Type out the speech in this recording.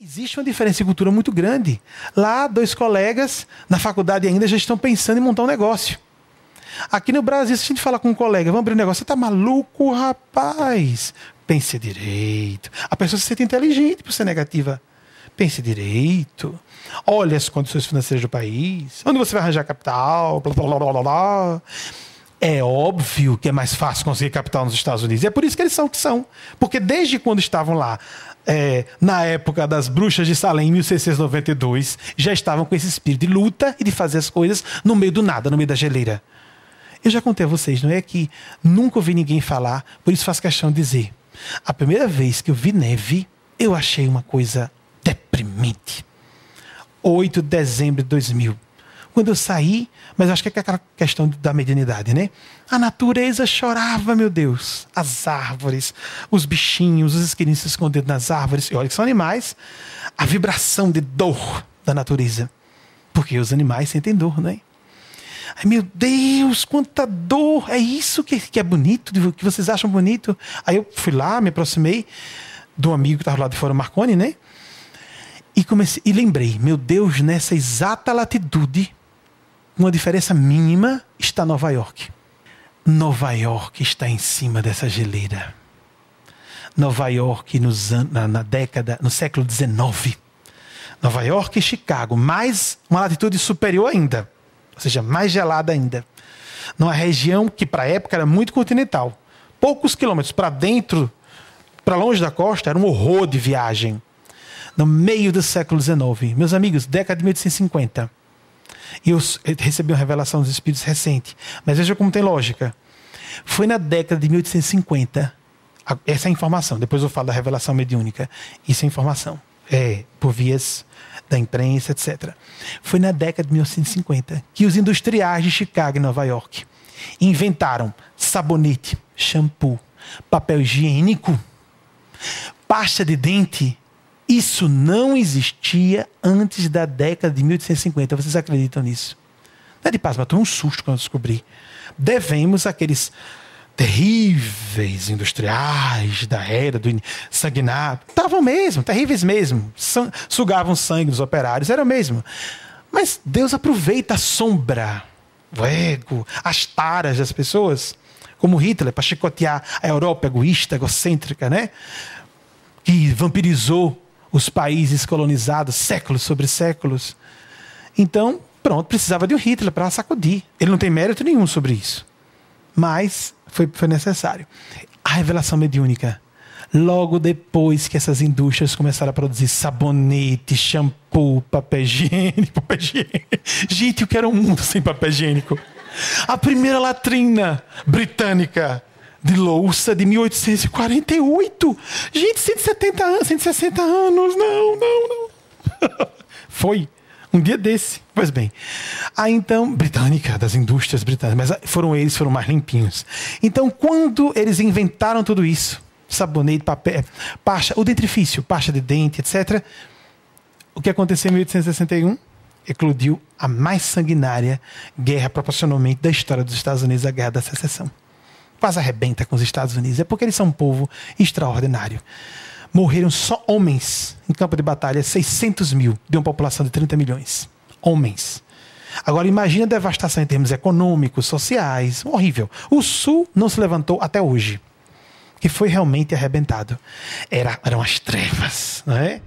Existe uma diferença de cultura muito grande. Lá, 2 colegas, na faculdade ainda, já estão pensando em montar um negócio. Aqui no Brasil, se a gente falar com um colega, vamos abrir um negócio, você tá maluco, rapaz? Pense direito. A pessoa se sente inteligente por ser negativa. Pense direito. Olha as condições financeiras do país. Onde você vai arranjar capital? Blá, blá, blá, blá, blá. É óbvio que é mais fácil conseguir capital nos Estados Unidos. E é por isso que eles são o que são. Porque desde quando estavam lá, na época das bruxas de Salem, em 1692, já estavam com esse espírito de luta e de fazer as coisas no meio do nada, no meio da geleira. Eu já contei a vocês, não é que nunca ouvi ninguém falar, por isso faço questão de dizer. A primeira vez que eu vi neve, eu achei uma coisa deprimente. 8 de dezembro de 2000. Quando eu saí, mas acho que é aquela questão da medianidade, né? A natureza chorava, meu Deus. As árvores, os bichinhos, os esquilinhos se escondendo nas árvores. E olha que são animais. A vibração de dor da natureza. Porque os animais sentem dor, né? Ai, meu Deus, quanta dor! É isso que é bonito, que vocês acham bonito? Aí eu fui lá, me aproximei do amigo que estava lá de fora, Marconi, né? E lembrei, meu Deus, nessa exata latitude, uma diferença mínima, está Nova York. Nova York está em cima dessa geleira. Nova York no século XIX. Nova York e Chicago, mais uma latitude superior ainda. Ou seja, mais gelada ainda. Numa região que para a época era muito continental. Poucos quilômetros para dentro, para longe da costa, era um horror de viagem. No meio do século XIX. Meus amigos, década de 1850. E eu recebi uma revelação dos espíritos recente. Mas veja como tem lógica. Foi na década de 1850. Essa é a informação. Depois eu falo da revelação mediúnica. Isso é informação. Por vias da imprensa, etc. Foi na década de 1850 que os industriais de Chicago e Nova York inventaram sabonete, shampoo, papel higiênico, pasta de dente. Isso não existia antes da década de 1850. Vocês acreditam nisso? Não é de paz, mas tomei um susto quando eu descobri. Devemos àqueles terríveis industriais da era do sanguinário. Estavam mesmo, terríveis mesmo. Sugavam sangue dos operários, era mesmo. Mas Deus aproveita a sombra, o ego, as taras das pessoas, como Hitler, para chicotear a Europa egoísta, egocêntrica, né? Que vampirizou os países colonizados séculos sobre séculos. Então, pronto, precisava de um Hitler para sacudir. Ele não tem mérito nenhum sobre isso. Mas foi necessário. A revelação mediúnica. Logo depois que essas indústrias começaram a produzir sabonete, shampoo, papel higiênico. Gente, eu quero um mundo sem papel higiênico. A primeira latrina britânica de louça de 1848. Gente, 170 anos, 160 anos. Não. Foi um dia desse. Pois bem. Aí então, britânica, das indústrias britânicas, mas foram mais limpinhos. Então, quando eles inventaram tudo isso, sabonete, papel, pasta, o dentifrício, pasta de dente, etc., o que aconteceu em 1861? Eclodiu a mais sanguinária guerra proporcionalmente da história dos Estados Unidos, a Guerra da Secessão. Quase arrebenta com os Estados Unidos. É porque eles são um povo extraordinário. Morreram só homens em campo de batalha, 600 mil, de uma população de 30 milhões. Homens. Agora imagine a devastação em termos econômicos, sociais, horrível. O Sul não se levantou até hoje, que foi realmente arrebentado. Eram as trevas, não é?